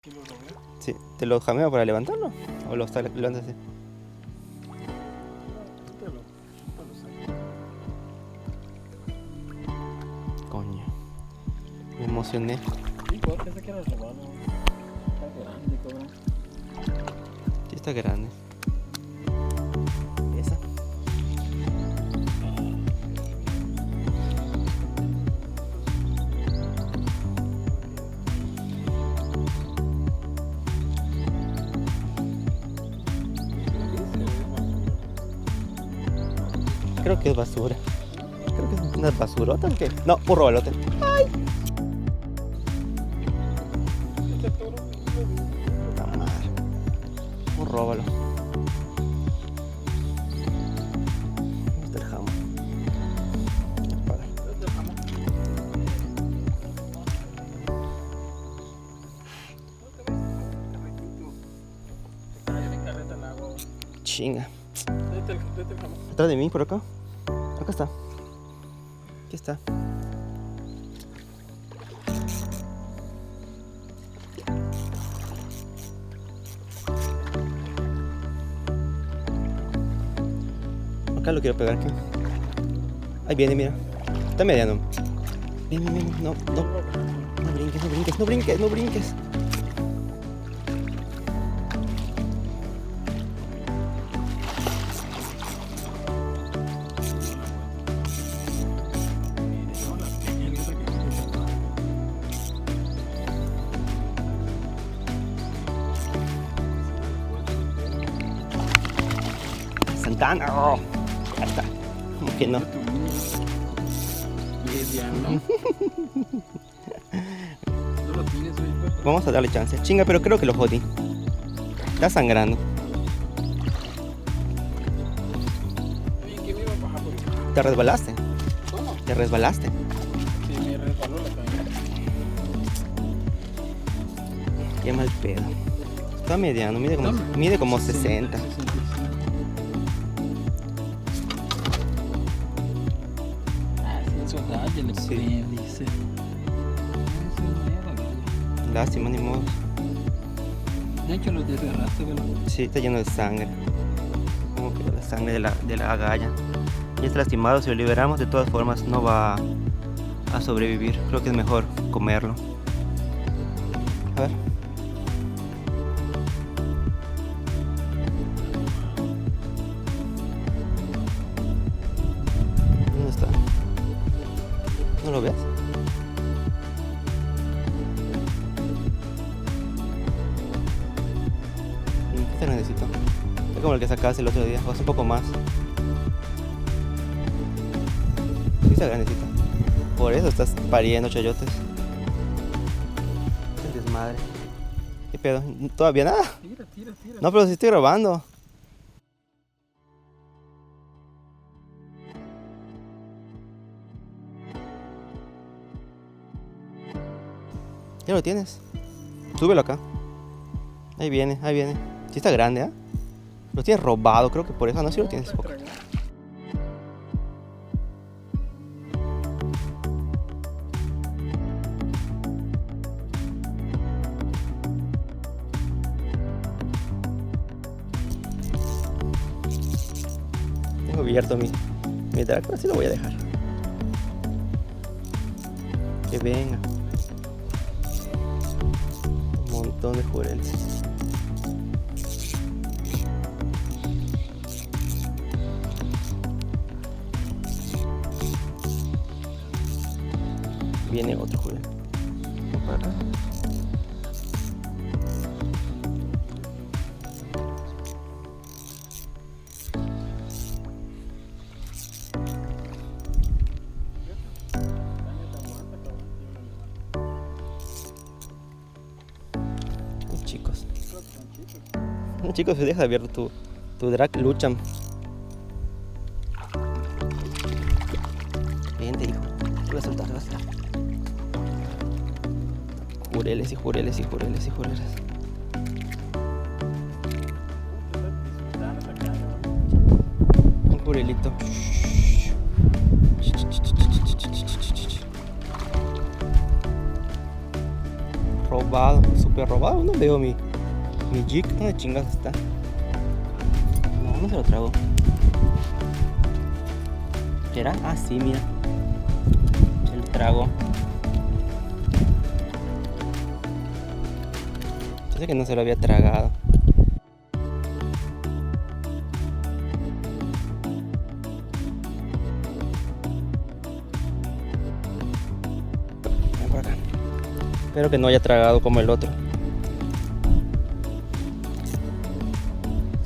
¿Quién lo rompió? Sí, ¿te lo jameo para levantarlo? ¿O lo levantas así? Te lo saco. Coño. Me emocioné. Sí, pues pensé que era robado. Está grande, cabrón. Sí, está grande. Esa. Creo que es basura. Creo que es una basurota o qué. No, un robalote. Este toro Puta madre. Un róbalo. ¿Dónde está el jamón? Para. es del jamón. Está en el carrete al agua. Chinga. Este el jamón. Atrás de mí, por acá. Acá está. Aquí está. Acá lo quiero pegar aquí. Ahí viene, mira. Está mediano. Ven, ven, ven. No, no. No brinques, no brinques, no brinques, no brinques. Santana. Oh, ahí está. ¿Cómo que no? Mediano. ¿No lo tienes hoy, pues? Vamos a darle chance. Chinga, pero creo que lo jodí. Está sangrando. Oye, ¿qué me iba a bajar por aquí? ¿Te resbalaste? ¿Cómo? ¿Te resbalaste? Sí, me resbaló la camioneta. Qué mal pedo. Está mediano, mide como 60. Ah, sí, eso raya le Sí. ponen, dice. Eso es nueva, ¿verdad? Lástima, ni modo. De hecho, lo desgarraste, ¿verdad? Sí, está lleno de sangre. Como que la sangre de la agalla. Ya está lastimado, si lo liberamos de todas formas no va a sobrevivir. Creo que es mejor comerlo. A ver. ¿Dónde está? ¿No lo ves? Este necesito. Es como el que sacaste el otro día, o sea, un poco más. Sí está grandecito. Por eso estás pariendo chayotes. Qué desmadre. ¿Qué pedo? ¿Todavía nada? Tira, tira, tira. No, pero sí estoy grabando. Ya lo tienes. Súbelo acá. Ahí viene, ahí viene. Sí está grande, ¿eh? Lo tienes robado, creo que por eso no, sí lo tienes. Está tragado. Tengo abierto mi drag, pero sí lo voy a dejar. Que venga. Un montón de jureles. Viene otro jurel. Vamos para acá. Chicos. Chicos, se deja abierto tu drag, luchan. Vente, hijo. Te voy a soltar, te voy a soltar. Jureles y jureles y jureles y jureles. Un jurelito. Robado. súper robado. No veo mi jig. ¿Dónde chingas está? No se lo trago. ¿Será? Ah, sí, mira. Se lo trago. Yo sé que no se lo había tragado. Ven por acá. Espero que no haya tragado como el otro.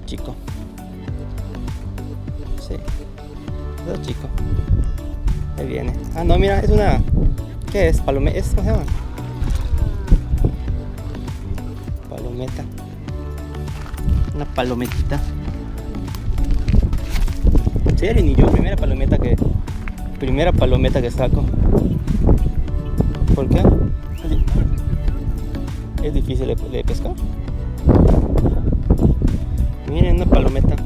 Chico. Sí. Es chico. Ahí viene. Ah, no, mira, es una... ¿Qué es? Palometa. ¿Cómo se llama? Palometa. Una palometita. En serio, ni yo. Primera palometa que saco. ¿Por qué? Es difícil de pescar. Miren, una palometa.